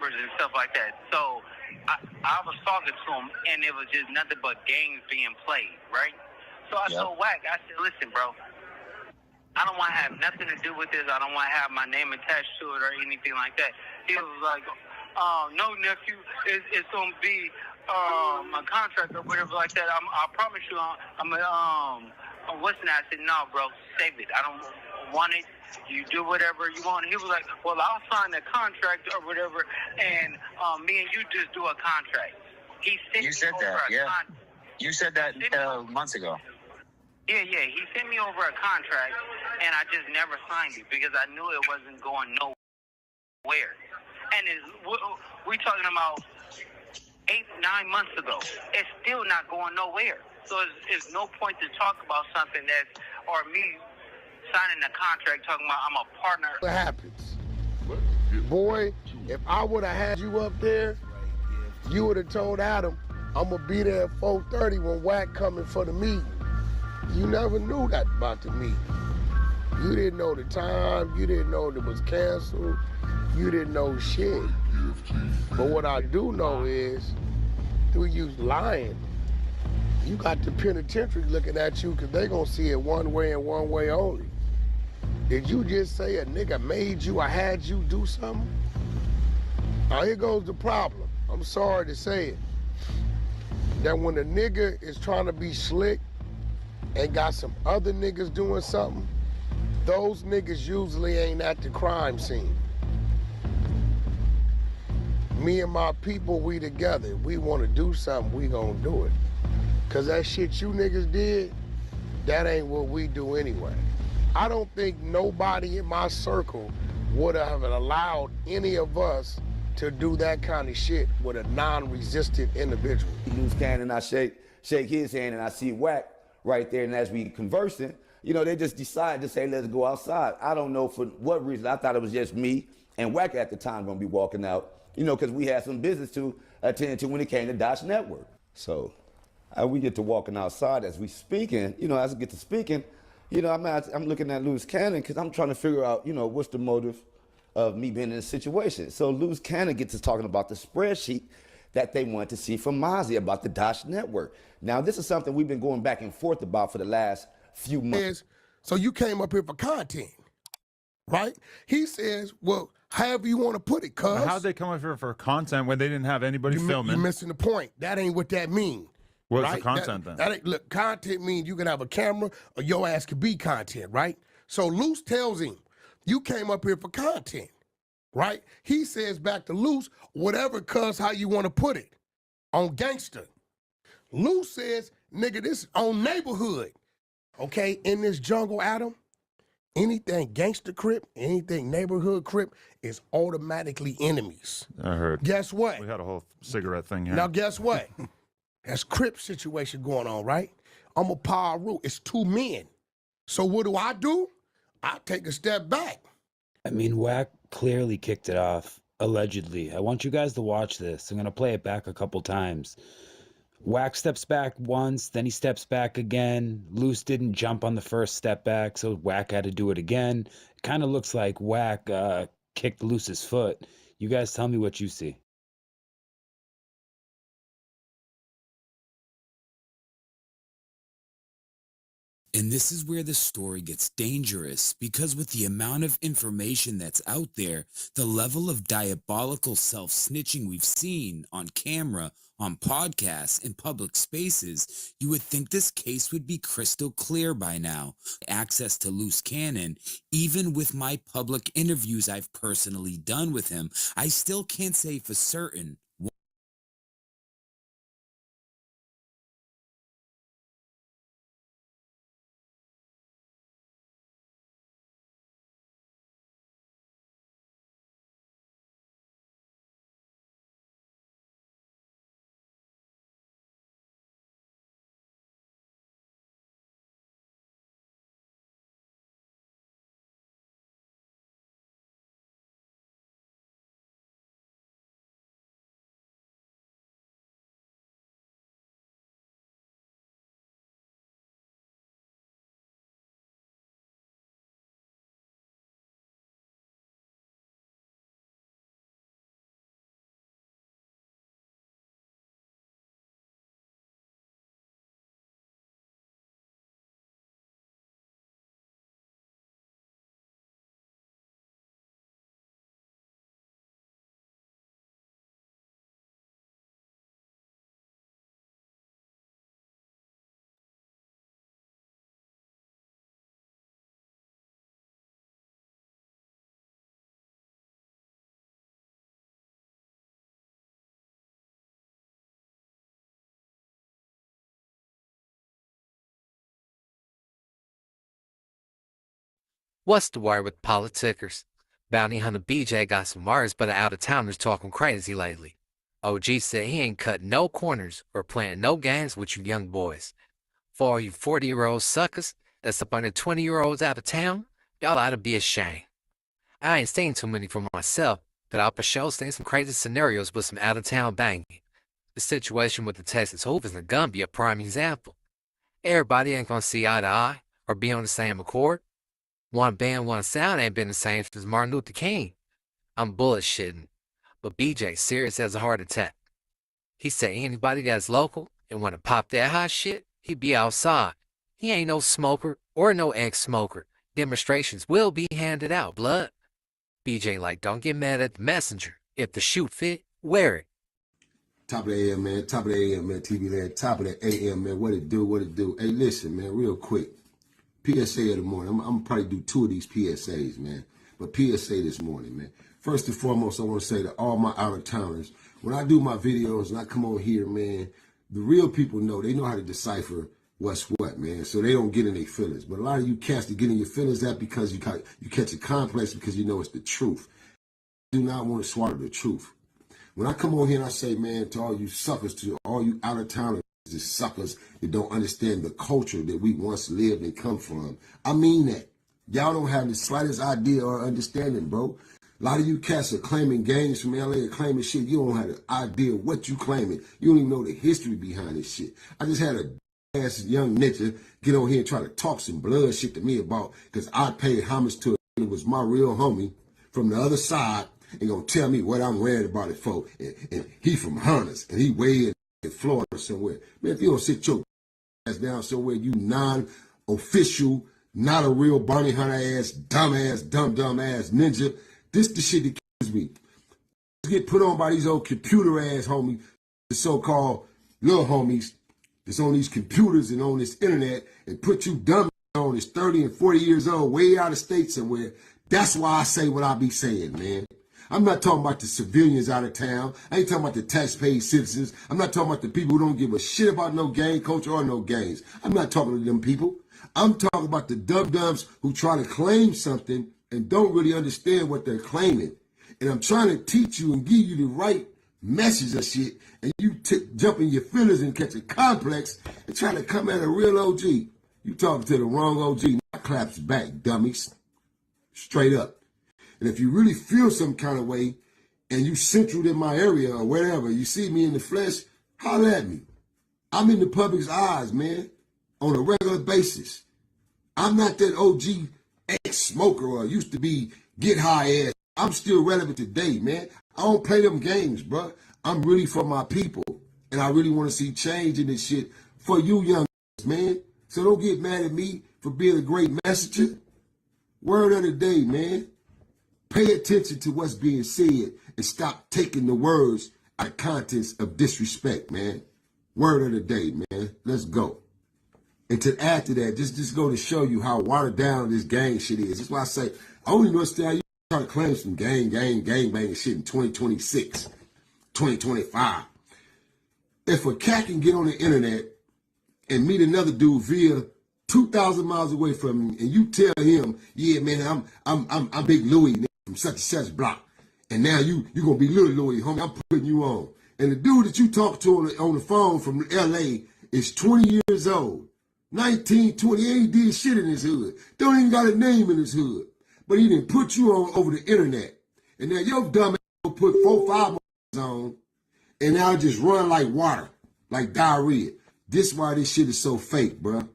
numbers and stuff like that. So I was talking to him, and it was just nothing but games being played, right? So I told Wack, I said, listen, bro, I don't want to have nothing to do with this. I don't want to have my name attached to it or anything like that. He was like, no, nephew, it's going to be my contract or whatever like that. I promise you, what's that? I said, no, bro, save it. I don't want it. You do whatever you want. He was like, well, I'll sign the contract or whatever, and me and you just do a contract. You said that, yeah. You said that months ago. Yeah. He sent me over a contract, and I just never signed it because I knew it wasn't going nowhere. And we talking about 8-9 months ago. It's still not going nowhere. So it's no point to talk about something or me signing a contract talking about I'm a partner. What happens? Boy, if I would have had you up there, you would have told Adam, I'm going to be there at 4:30 when Wack coming for the meeting. You never knew that about the meeting. You didn't know the time. You didn't know it was canceled. You didn't know shit. But what I do know is, through you lying, you got the penitentiary looking at you because they going to see it one way and one way only. Did you just say a nigga made you or had you do something? Now here goes the problem. I'm sorry to say it. That when a nigga is trying to be slick and got some other niggas doing something, those niggas usually ain't at the crime scene. Me and my people, we together. We want to do something, we gonna do it. Cause that shit you niggas did, that ain't what we do anyway. I don't think nobody in my circle would have allowed any of us to do that kind of shit with a non-resistant individual. Loose cannon, I shake his hand, and I see Wack right there, and as we conversing, you know, they just decided to say, let's go outside. I don't know for what reason. I thought it was just me and Wack at the time gonna be walking out, you know, because we had some business to attend to when it came to Dash Network. So we get to walking outside as we speaking, you know, as we get to speaking, you know, I'm looking at Loose Cannon because I'm trying to figure out, you know, what's the motive of me being in this situation. So Loose Cannon gets to talking about the spreadsheet that they want to see from Mozzie about the Dash Network. Now, this is something we've been going back and forth about for the last few months. So you came up here for content, right? He says, well, however you want to put it, cuz. How'd they come up here for content when they didn't have anybody filming? You're missing the point. That ain't what that means. What's right? the content then? That ain't, look, content means you can have a camera or your ass could be content, right? So Luce tells him, you came up here for content, right? He says back to Luce, whatever, cuz, how you want to put it, on gangster. Luce says, nigga, this is on neighborhood. Okay, in this jungle, Adam, anything gangster crip, anything neighborhood crip is automatically enemies. I heard. Guess what? We had a whole cigarette thing here. Now, guess what? That's crip situation going on, right? I'm a power root. It's two men. So what do? I take a step back. I mean, Wack clearly kicked it off, allegedly. I want you guys to watch this. I'm going to play it back a couple times. Wack steps back once, then he steps back again. Luce didn't jump on the first step back, so Wack had to do it again. It kind of looks like Wack kicked Luce's foot. You guys tell me what you see. And this is where the story gets dangerous, because with the amount of information that's out there, the level of diabolical self-snitching we've seen on camera, on podcasts, in public spaces, you would think this case would be crystal clear by now. Access to Loose Cannon, even with my public interviews I've personally done with him, I still can't say for certain What's the word with politickers? Bounty Hunna Bj got some words, but the out-of-towners talking crazy lately. OG said he ain't cutting no corners or playing no games with you young boys. For all you 40-year-old suckers that's up under 20-year-olds out of town, y'all ought to be ashamed. I ain't seen too many for myself, but I'll for sure seen some crazy scenarios with some out-of-town banging. The situation with the Texas Hoovers is gonna be a prime example. Everybody ain't gonna see eye to eye or be on the same accord. One band, one sound ain't been the same since Martin Luther King. I'm bullshitting, but BJ serious as a heart attack. He said anybody that's local and wanna pop that hot shit, he be outside. He ain't no smoker or no ex-smoker. Demonstrations will be handed out, blood. BJ like, don't get mad at the messenger. If the shoe fit, wear it. Top of the AM, man. Top of the AM, man. TV land. Top of the AM, man. What it do? What it do? Hey, listen, man. Real quick. PSA of the morning. I'm gonna probably do 2 of these PSAs, man. But PSA this morning, man. First and foremost, I want to say to all my out-of-towners, when I do my videos and I come on here, man, the real people know. They know how to decipher what's what, man. So they don't get in their feelings. But a lot of you cats that get in your feelings, that because you catch a complex because you know it's the truth. Do not want to swallow the truth. When I come on here and I say, man, to all you suckers, to all you out-of-towners, the suckers that don't understand the culture that we once lived and come from, I mean that. Y'all don't have the slightest idea or understanding, bro. A lot of you cats are claiming gangs from LA and claiming shit. You don't have the idea what you claiming. You don't even know the history behind this shit. I just had a ass young ninja get on here and try to talk some blood shit to me about because I paid homage to it. It was my real homie from the other side and gonna tell me what I'm worried about it for. And he from Hunters and he way in Florida somewhere. Man, if you don't sit your ass down somewhere, you non-official, not a real Bounty Hunter ass, dumb ass ninja, this the shit that kills me. Get put on by these old computer ass homies, the so-called little homies that's on these computers and on this internet and put you dumb on that's 30 and 40 years old, way out of state somewhere. That's why I say what I be saying, man. I'm not talking about the civilians out of town. I ain't talking about the taxpaying citizens. I'm not talking about the people who don't give a shit about no gang culture or no gangs. I'm not talking to them people. I'm talking about the dum-dums who try to claim something and don't really understand what they're claiming. And I'm trying to teach you and give you the right message of shit, and you jump in your feelings and catch a complex and try to come at a real OG. You talking to the wrong OG. My claps back, dummies. Straight up. And if you really feel some kind of way and you central in my area or wherever, you see me in the flesh, holler at me. I'm in the public's eyes, man, on a regular basis. I'm not that OG ex-smoker or used to be get high ass. I'm still relevant today, man. I don't play them games, bro. I'm really for my people. And I really want to see change in this shit for you young man. So don't get mad at me for being a great messenger. Word of the day, man. Pay attention to what's being said and stop taking the words out of contents of disrespect, man. Word of the day, man. Let's go. And to add to that, just go to show you how watered down this gang shit is. That's why I say, I only understand you trying to claim some gang banging shit in 2026, 2025. If a cat can get on the internet and meet another dude via 2,000 miles away from him, and you tell him, yeah, man, I'm Big Louie from such and such block, and now you gonna be Little Louie, homie. I'm putting you on. And the dude that you talk to on the phone from LA is 20 years old, 19, 20. He ain't did shit in his hood. Don't even got a name in his hood. But he didn't put you on over the internet. And now your dumb ass put 4, 5 on, and now just run like water, like diarrhea. This why this shit is so fake, bruh.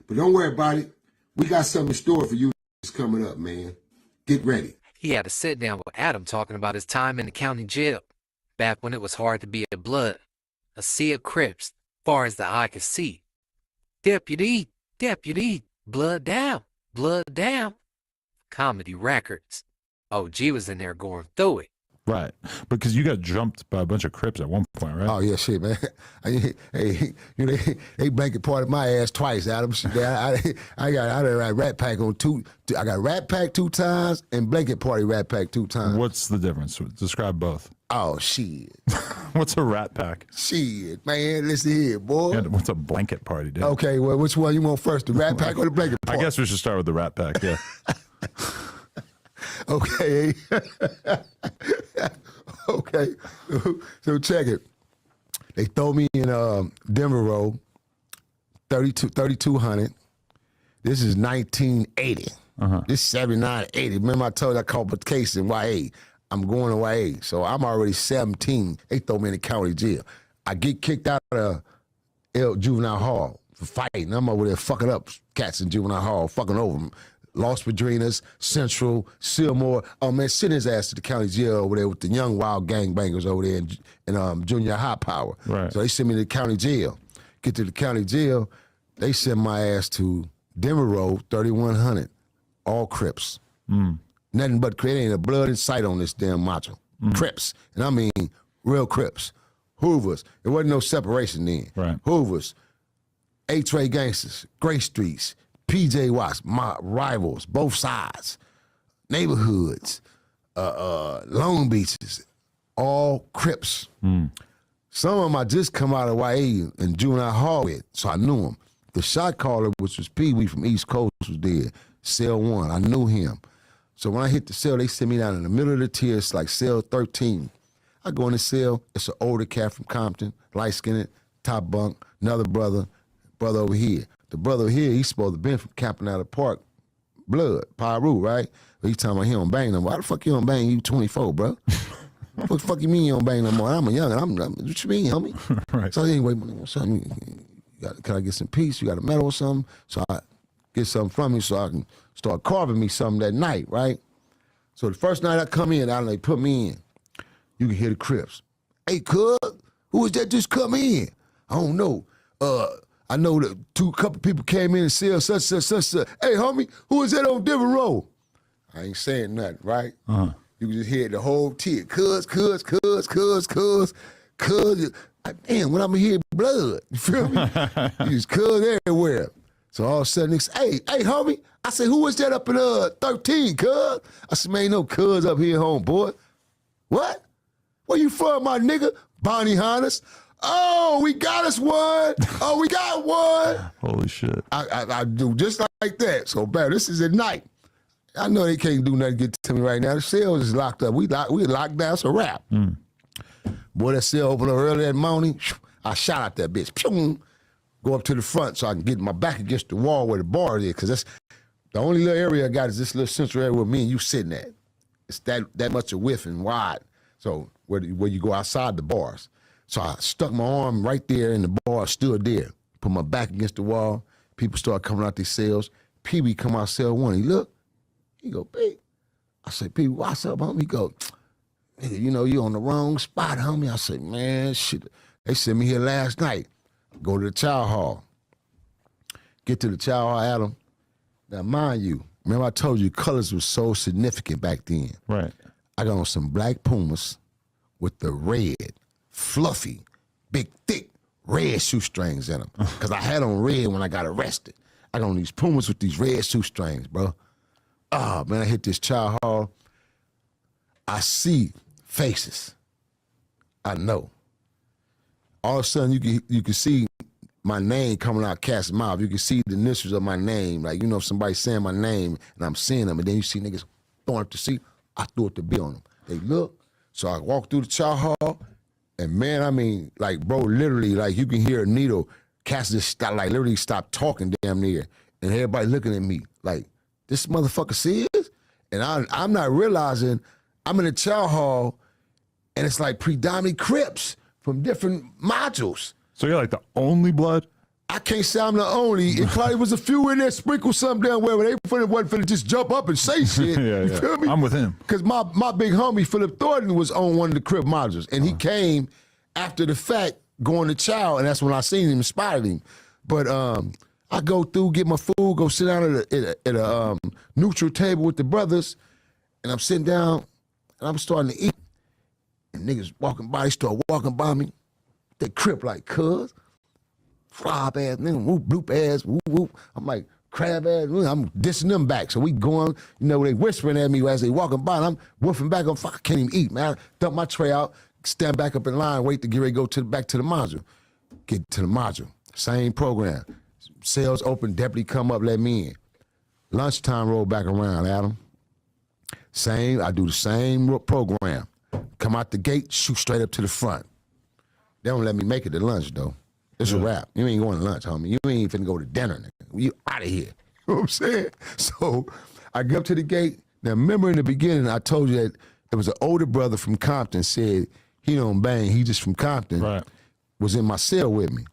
But don't worry about it. We got something in store for you coming up, man. Get ready. He had a sit down with Adam talking about his time in the county jail, back when it was hard to be a blood, a sea of Crips, far as the eye could see. Deputy, blood down, Comedy Records. OG was in there going through it. Right, because you got jumped by a bunch of Crips at one point, right? Oh yeah, shit, man. Hey, you know, they blanket parted my ass twice, Adam. I got Rat Pack on two. I got Rat Pack 2 times and blanket party Rat Pack 2 times. What's the difference? Describe both. Oh shit. What's a Rat Pack? Shit, man. Listen here, boy. Yeah, what's a blanket party, dude? Okay, well, which one you want first, the Rat Pack or the blanket party? I guess we should start with the Rat Pack. Yeah. Okay. Okay. So check it. They throw me in Denver Road, 3200. This is 1980. This is 79, 80. Remember I told you I caught a case in YA. I'm going to YA. So I'm already 17. They throw me in the county jail. I get kicked out of juvenile hall for fighting. I'm over there fucking up cats in juvenile hall, fucking over them. Los Padrinas, Central, Sillmore. Oh man, send his ass to the county jail over there with the young wild gangbangers over there in junior high power. Right. So they send me to the county jail. Get to the county jail, they send my ass to Denver Road, 3100, all Crips. Nothing but Crips. Ain't a blood in sight on this damn macho. Crips, and I mean real Crips. Hoovers. There wasn't no separation then. Right. Hoovers, A-Tray gangsters, Gray Streets, PJ Watts, my rivals, both sides, neighborhoods, Long Beaches, all Crips. Some of them I just come out of YA and juvenile hall with, so I knew them. The shot caller, which was Pee Wee from East Coast, was there. Cell 1, I knew him. So when I hit the cell, they sent me down in the middle of the tiers, like cell 13. I go in the cell, it's an older cat from Compton, light-skinned, top bunk, another brother over here. The brother over here, he's supposed to have been from Camping Out of Park, blood, Pyru, right? But he's talking about he don't bang no more. How the fuck you don't bang? You 24, bro. What the fuck you mean you don't bang no more? I'm a youngin'. What you mean, homie? Right. So anyway, can I get some peace? You got a medal or something? So I get something from you so I can start carving me something that night, right? So the first night I come in, they put me in. You can hear the Crips. Hey, cuz, who was that just come in? I don't know. I know that couple people came in and said such. Hey, homie, who was that on Denver Road? I ain't saying nothing, right? You can just hear the whole tier. Cuz. Damn, when I'm hear blood, you feel me? You just cuz everywhere. So all of a sudden, they say, hey, homie. I said, who was that up in 13, cuz? I said, man, ain't no cuz up here, homeboy. What? Where you from, my nigga? Bounty Hunters. Oh, we got us one. Oh, we got one. Holy shit. I do just like that. So, bad. This is at night. I know they can't do nothing to get to me right now. The cell is locked up. We locked down. It's a wrap. Boy, that cell opened up early that morning. I shot out that bitch. Pew! Go up to the front so I can get my back against the wall where the bar is, because that's the only little area I got is this little central area where me and you sitting at. It's that much of width and wide. So where you go outside the bars. So I stuck my arm right there and the bar stood there. Put my back against the wall. People start coming out their cells. Pee Wee come out cell 1. He look. He go, P. I say, P, what's up, homie? He go, nigga, you know you on the wrong spot, homie. I say, man, shit. They sent me here last night. Go to the child hall. Get to the child hall, Adam. Now, mind you, remember I told you colors was so significant back then. Right. I got on some black Pumas with the red, fluffy, big, thick, red shoestrings in them. Because I had on red when I got arrested. I got on these Pumas with these red shoestrings, bro. Oh, man, I hit this child hall. I see faces. I know. All of a sudden, you can see my name coming out cat's mouth. You can see the initials of my name. Like, you know, if somebody's saying my name and I'm seeing them, and then you see niggas throwing up the seat, I threw up the bill on them. They look. So I walk through the child hall, and man, I mean, like, bro, literally, like, you can hear a needle. Cats just stop, like, literally stop talking damn near. And everybody looking at me like, this motherfucker serious? And I'm not realizing I'm in a child hall, and it's like predominantly Crips from different modules. So you're like the only blood? I can't say I'm the only. It probably was a few in there sprinkle something down where they wasn't finna just jump up and say shit. Yeah. You feel me? I'm with him. Because my big homie, Philip Thornton, was on one of the Crip modules. And he came after the fact going to chow, and that's when I seen him and spotted him. But I go through, get my food, go sit down at a neutral table with the brothers, and I'm sitting down, and I'm starting to eat. And niggas walking by, they start walking by me. They Crip like, cuz. Flop ass, nigga, whoop, bloop ass, whoop, whoop. I'm like, crab ass, I'm dissing them back. So we going, you know, they whispering at me as they walking by, and I'm woofing back. I'm fuck, I can't even eat, man. I dump my tray out, stand back up in line, wait to get ready to go back to the module. Get to the module, same program. Cells open, deputy come up, let me in. Lunchtime roll back around, Adam. I do the same program. Come out the gate, shoot straight up to the front. They don't let me make it to lunch, though. It's a wrap. You ain't going to lunch, homie. You ain't finna go to dinner, nigga. You out of here. You know what I'm saying? So I get up to the gate. Now, remember in the beginning, I told you that there was an older brother from Compton said he don't bang, he just from Compton, was in my cell with me.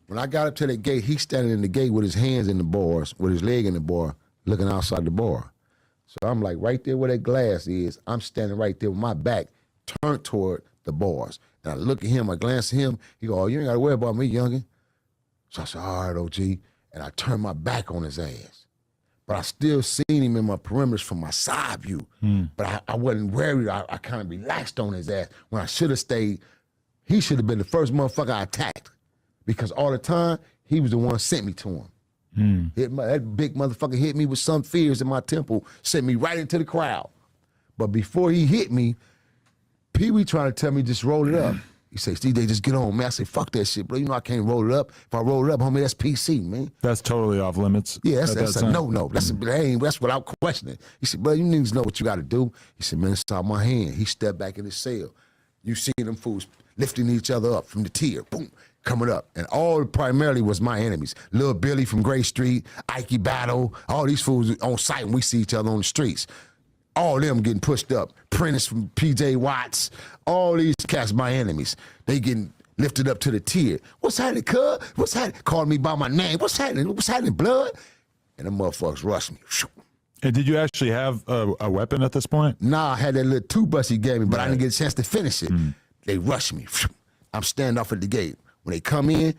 When I got up to the gate, he's standing in the gate with his hands in the bars, with his leg in the bar, looking outside the bar. So I'm like, right there where that glass is, I'm standing right there with my back turned toward the bars. And I look at him, I glance at him, he go, oh, you ain't gotta worry about me, youngin'. So I said, all right, OG. And I turned my back on his ass. But I still seen him in my perimeters from my side view. But I wasn't worried, I kind of relaxed on his ass. When I should have stayed, he should have been the first motherfucker I attacked. Because all the time, he was the one who sent me to him. That big motherfucker hit me with some fears in my temple, sent me right into the crowd. But before he hit me, Pee Wee trying to tell me just roll it up. He say, Steve, they just get on, man. I say, fuck that shit, bro. You know I can't roll it up. If I roll it up, homie, that's PC, man. That's totally off limits. Yeah, that's a no-no. That's without questioning. He said, bro, you niggas know what you got to do. He said, man, it's out my hand. He stepped back in his cell. You seen them fools lifting each other up from the tier, boom, coming up. And all primarily was my enemies. Lil Billy from Gray Street, Ike Battle, all these fools on sight when we see each other on the streets. All them getting pushed up. Prentice from PJ Watts, all these cats, my enemies. They getting lifted up to the tier. What's happening, cuz? What's happening? Calling me by my name. What's happening? What's happening, blood? And them motherfuckers rushed me. And did you actually have a weapon at this point? Nah, I had that little toothbrush he gave me, but I didn't get a chance to finish it. They rushed me. I'm standing off at the gate. When they come in,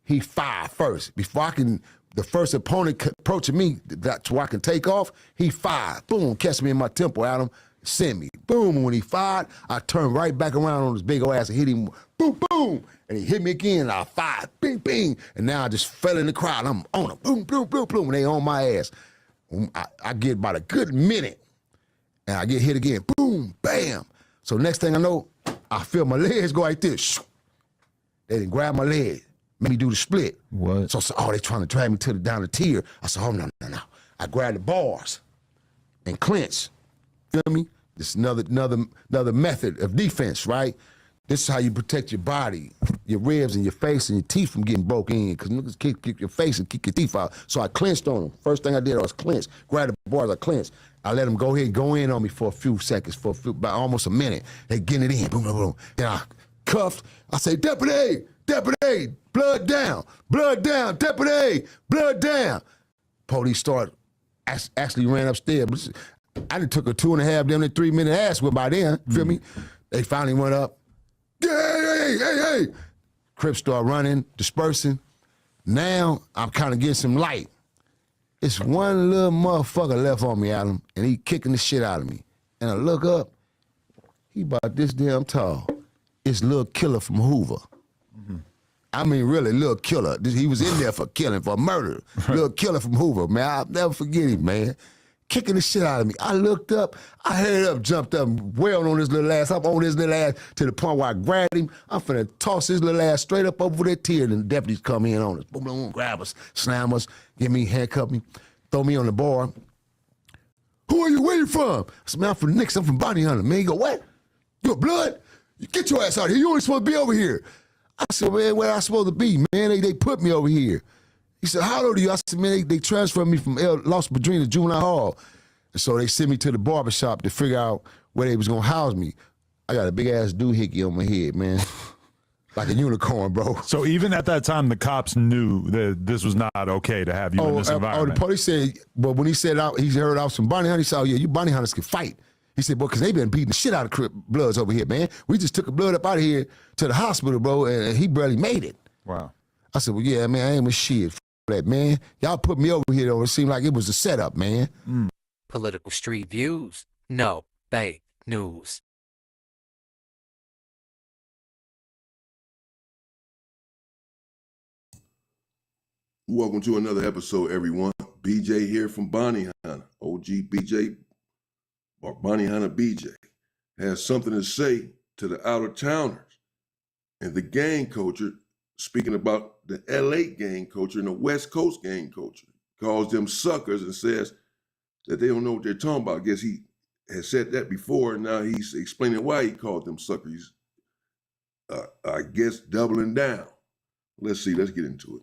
he fired first. Before I can, the first opponent approaching me, that's where I can take off, he fired. Boom, catch me in my temple, Adam, send me. Boom, and when he fired, I turned right back around on his big old ass and hit him, boom, boom. And he hit me again, and I fired, bing, bing. And now I just fell in the crowd. I'm on him, boom, boom, boom, boom, and they on my ass. I get about a good minute, and I get hit again, boom, bam. So next thing I know, I feel my legs go like this. They didn't grab my leg, made me do the split. What? So I said, oh, they trying to drag me down the tier. I said, oh, no. I grabbed the bars and clinch. Feel me? This is another method of defense, right? This is how you protect your body, your ribs and your face and your teeth from getting broken in, because niggas kick your face and kick your teeth out. So I clenched on them. First thing I did, I was clench. Grabbed the bars, I clenched. I let them go in on me for a few seconds, about almost a minute. They getting it in, boom, boom, boom. Then I cuffed. I say, deputy, blood down, deputy, blood down. Police started, actually ran upstairs. I done took a 2.5, damn near 3 minute ass whip by then, feel me? They finally went up. Hey. Crips start running, dispersing. Now I'm kind of getting some light. It's one little motherfucker left on me, Adam, and he kicking the shit out of me. And I look up, he about this damn tall. It's Lil Killer from Hoover. I mean, really, Lil Killer. He was in there for killing, for murder. Lil Killer from Hoover, man. I'll never forget him, man. Kicking the shit out of me. I looked up, I headed up, jumped up, wailed on his little ass, up on his little ass to the point where I grabbed him. I'm finna toss his little ass straight up over that tier, and the deputies come in on us. Boom, boom, grab us, slam us, get me, handcuff me, throw me on the bar. Who are you? Where you from? I said, man, I'm from Nix, I'm from Bounty Hunna. Man, he go, what? You a blood? You get your ass out here. You only supposed to be over here. I said, man, where I supposed to be, man? They put me over here. He said, how old are you? I said, man, they transferred me from Los Padrinos Juvenile Hall. And so they sent me to the barbershop to figure out where they was going to house me. I got a big-ass doohickey on my head, man. Like a unicorn, bro. So even at that time, the cops knew that this was not okay to have you in this environment. The police said, but when he said out, he heard I was from Bounty Hunna, he said, oh, yeah, you Bounty Hunters can fight. He said, boy, because they been beating the shit out of Crip Bloods over here, man. We just took a blood up out of here to the hospital, bro, and he barely made it. Wow. I said, well, yeah, man, I ain't with shit. F that, man. Y'all put me over here, though. It seemed like it was a setup, man. Political street views? No, fake news. Welcome to another episode, everyone. BJ here from Bounty Hunna. OG BJ, or Bounty Hunna Bj, has something to say to the out-of-towners and the gang culture, speaking about the LA gang culture and the West Coast gang culture. Calls them suckers and says that they don't know what they're talking about. I guess he has said that before, and now he's explaining why he called them suckers. I guess doubling down. Let's see. Let's get into it.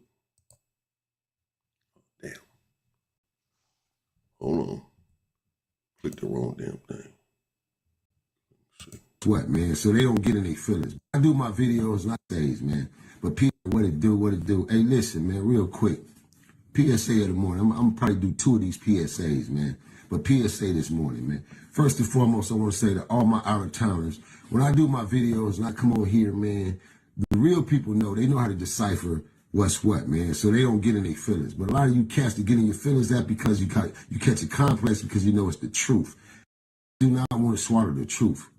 Damn. Hold on. Click the wrong damn thing. What, man? So they don't get in their feelings. I do my videos like days, man. But people, what it do. Hey, listen, man, real quick. PSA of the morning. I'm gonna probably do 2 of these PSAs, man. But PSA this morning, man. First and foremost, I want to say to all my out-of-towners, when I do my videos and I come on here, man, the real people know. They know how to decipher what's what, man. So they don't get in their feelings. But a lot of you cats that get in your feelings, that because you catch a complex because you know it's the truth. Do not want to swallow the truth.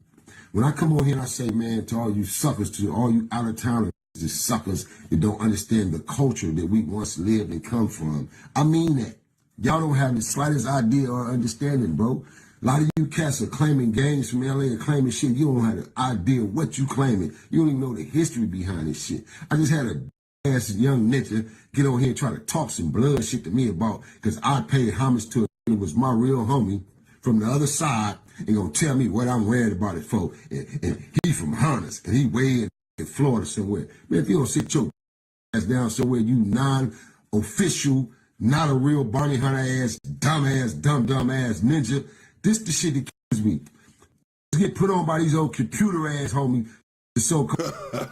When I come on here and I say, man, to all you suckers, to all you out-of-towners, the suckers that don't understand the culture that we once lived and come from, I mean that. Y'all don't have the slightest idea or understanding, bro. A lot of you cats are claiming gangs from LA and claiming shit. You don't have the idea what you claiming. You don't even know the history behind this shit. I just had a ass young ninja get on here and try to talk some blood shit to me about because I paid homage to it. It was my real homie from the other side and gonna tell me what I'm worried about it for. And he from Hunters and he way in Florida somewhere. Man, if you don't sit your ass down somewhere, you non-official, not a real Bounty Hunter ass, dumb ass ninja. This the shit that kills me. Get put on by these old computer ass homies. The so-called.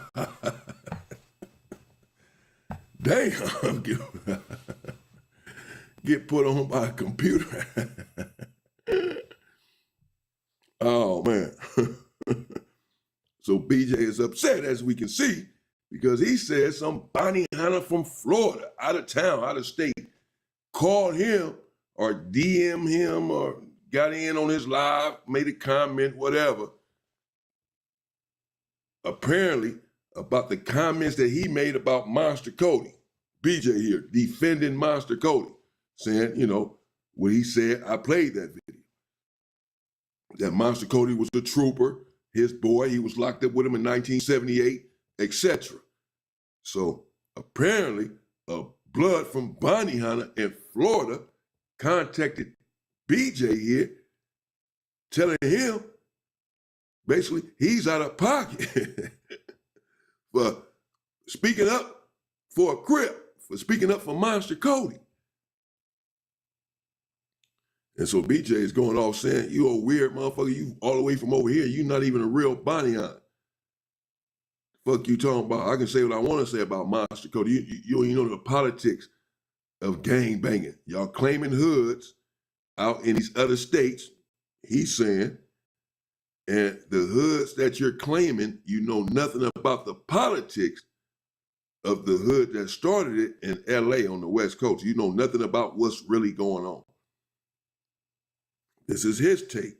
Damn. Get put on by a computer. Oh, man. So BJ is upset, as we can see, because he said some bounty hunter from Florida, out of town, out of state, called him or DM him or got in on his live, made a comment, whatever, apparently about the comments that he made about Monster Cody. BJ here, defending Monster Cody, saying, you know, what he said, I played that video. That Monster Cody was a trooper, his boy, he was locked up with him in 1978, etc. So apparently, a blood from Bounty Hunter in Florida contacted BJ here, telling him basically he's out of pocket for speaking up for a Crip, for speaking up for Monster Cody. And so BJ is going off saying, you a weird motherfucker, you all the way from over here, you not even a real bounty hunter. Fuck you talking about? I can say what I want to say about Monster Cody. You don't even know the politics of gang banging. Y'all claiming hoods out in these other states, he's saying, and the hoods that you're claiming, you know nothing about the politics of the hood that started it in LA on the West Coast. You know nothing about what's really going on. This is his take.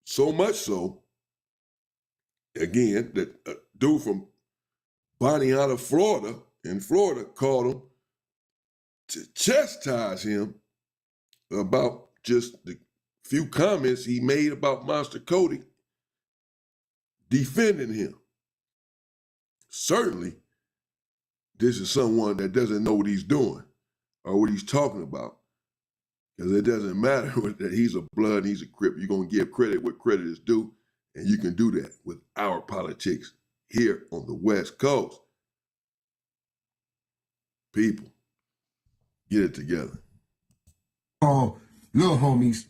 So much so, again, that a dude from Bounty Hunna, Florida, in Florida, called him to chastise him about just the few comments he made about Monster Cody, defending him. Certainly, this is someone that doesn't know what he's doing or what he's talking about. Because it doesn't matter that he's a blood, he's a Crip. You're going to give credit where credit is due, and you can do that with our politics here on the West Coast. People, get it together. All little homies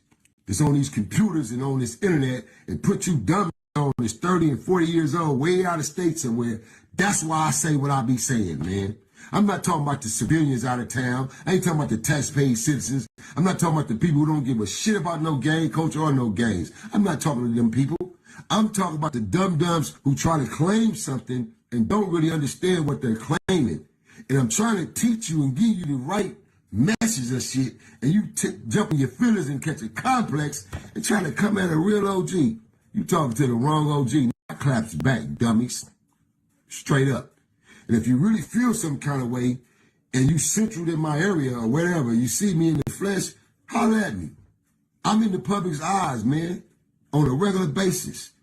that's on these computers and on this internet and put you dumb on this 30 and 40 years old, way out of state somewhere. That's why I say what I be saying, man. I'm not talking about the civilians out of town. I ain't talking about the tax-paying citizens. I'm not talking about the people who don't give a shit about no gang culture or no gangs. I'm not talking to them people. I'm talking about the dum-dums who try to claim something and don't really understand what they're claiming. And I'm trying to teach you and give you the right message of shit, and you jump in your feelings and catch a complex and try to come at a real OG. You talking to the wrong OG. I claps back, dummies. Straight up. And if you really feel some kind of way and you central in my area or whatever, you see me in the flesh, holler at me. I'm in the public's eyes, man, on a regular basis.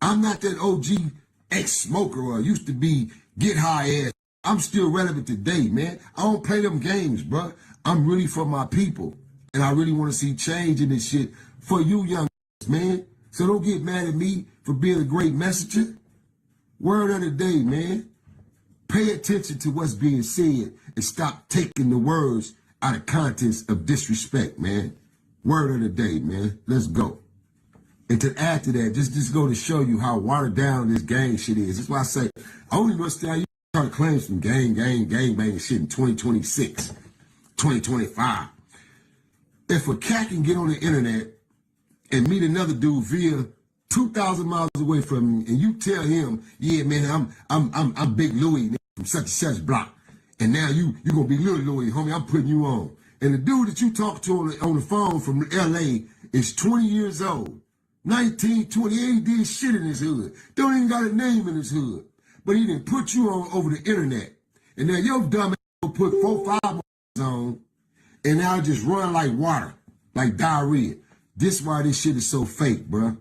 I'm not that OG ex-smoker or used to be get high ass. I'm still relevant today, man. I don't play them games, bro. I'm really for my people. And I really want to see change in this shit for you young man. So don't get mad at me for being a great messenger. Word of the day, man. Pay attention to what's being said and stop taking the words out of context of disrespect, man. Word of the day, man. Let's go. And to add to that, just go to show you how watered down this gang shit is. That's why I say, I only understand you trying to claim some gang banging shit in 2026, 2025. If a cat can get on the internet and meet another dude via 2,000 miles away from him, and you tell him, yeah, man, I'm Big Louie from such and such block, and now you gonna be Little Louie, homie, I'm putting you on. And the dude that you talk to on the phone from LA is 20 years old, 19, 20, he ain't did shit in his hood. Don't even got a name in his hood. But he didn't put you on over the internet. And now your dumb ass will put 4, 5 on, and now just run like water, like diarrhea. This why this shit is so fake, bruh.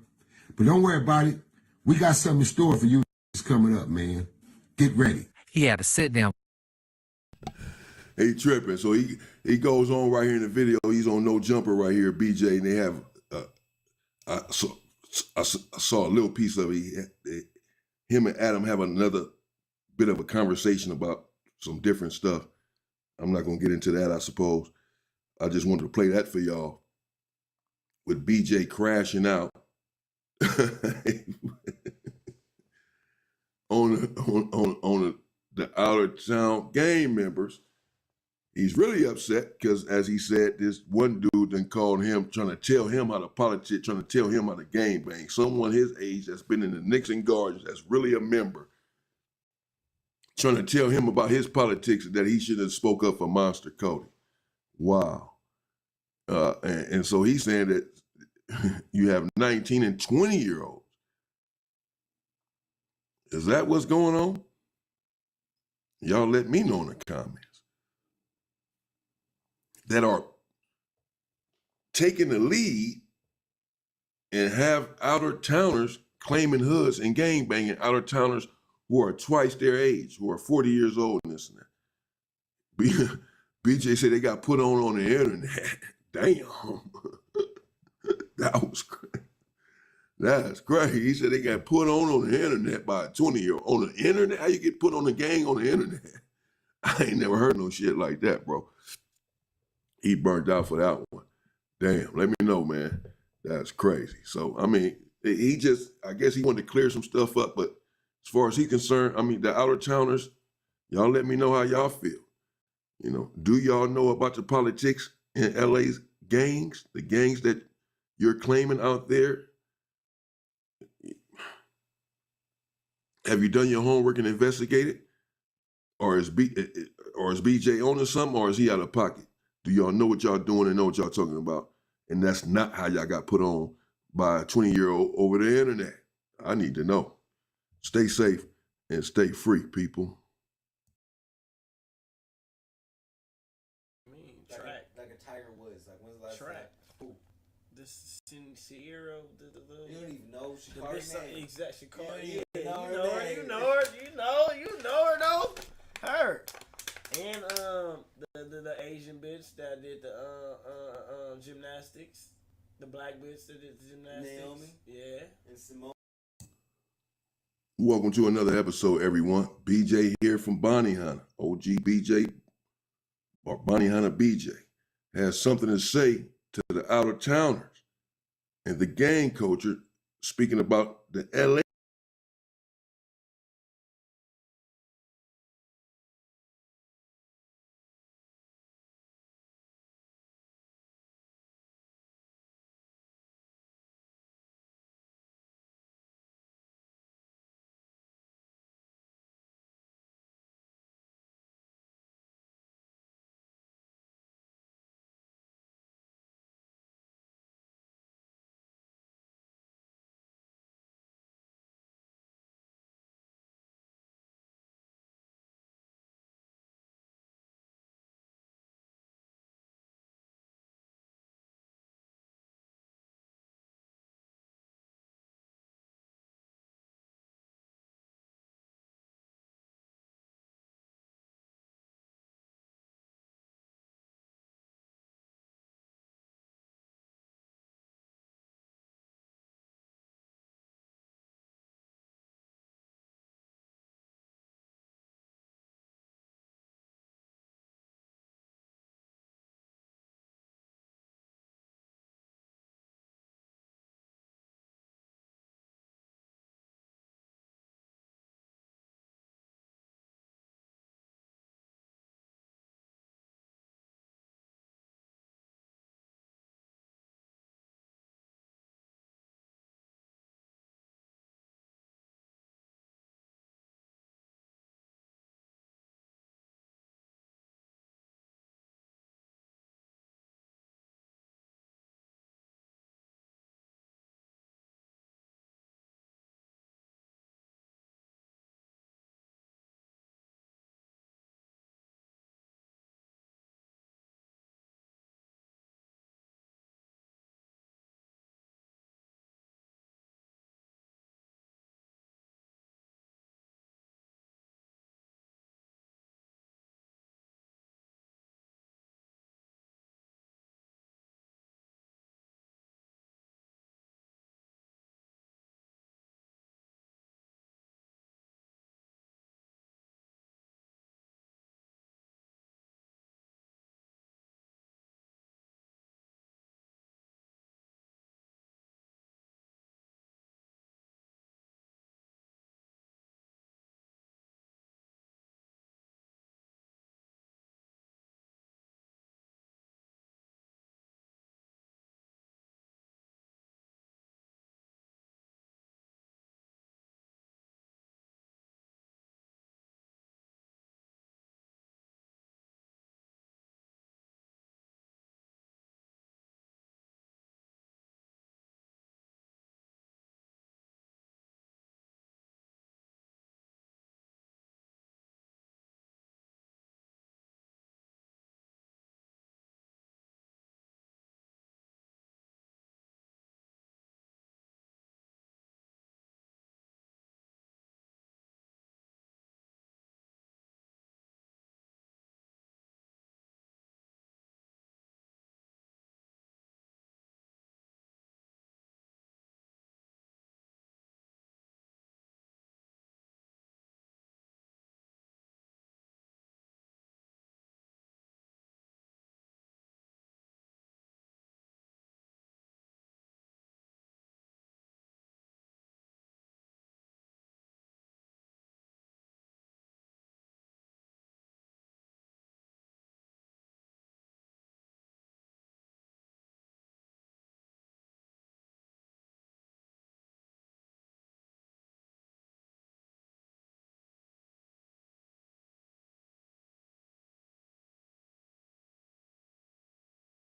But don't worry about it. We got something in store for you coming up, man. Get ready. He had to sit down. He tripping. So he goes on right here in the video. He's on No Jumper right here, BJ, and they have I saw a little piece of it. Him and Adam have another bit of a conversation about some different stuff. I'm not gonna get into that, I suppose. I just wanted to play that for y'all. With BJ crashing out on the outer town gang members. He's really upset because, as he said, this one dude then called him, trying to tell him how to politic, trying to tell him how to gang bang. Someone his age that's been in the Nixon Gardens, that's really a member, trying to tell him about his politics, that he should have spoke up for Monster Cody. Wow. And so he's saying that you have 19 and 20-year-olds. Is that what's going on? Y'all let me know in the comments. That are taking the lead and have out-of-towners claiming hoods and gangbanging out-of-towners who are twice their age, who are 40 years old and this and that. BJ said they got put on the internet. Damn. That was crazy. That's crazy. He said they got put on the internet by a 20-year-old. On the internet? How you get put on the gang on the internet? I ain't never heard no shit like that, bro. He burned out for that one. Damn, let me know, man. That's crazy. So, I mean, he just, I guess he wanted to clear some stuff up, but as far as he's concerned, I mean, the out-of-towners, y'all let me know how y'all feel. You know, do y'all know about the politics in LA's gangs, the gangs that you're claiming out there? Have you done your homework and investigated? Or is BJ owning something, or is he out of pocket? Do y'all know what y'all doing and know what y'all talking about? And that's not how y'all got put on by a 20-year-old over the internet. I need to know. Stay safe and stay free, people. Track. Like a Tiger Woods. Like when's the last track? Who? This Sierra. You don't even know. Shikari name. Exactly. Shikari. You know her though. Her. And the Asian bitch that did the gymnastics, the black bitch that did the gymnastics. Naomi. Yeah. And Simone. Welcome to another episode, everyone. BJ here from Bounty Hunna. OG BJ, or Bounty Hunna Bj, has something to say to the out-of-towners and the gang culture, speaking about the LA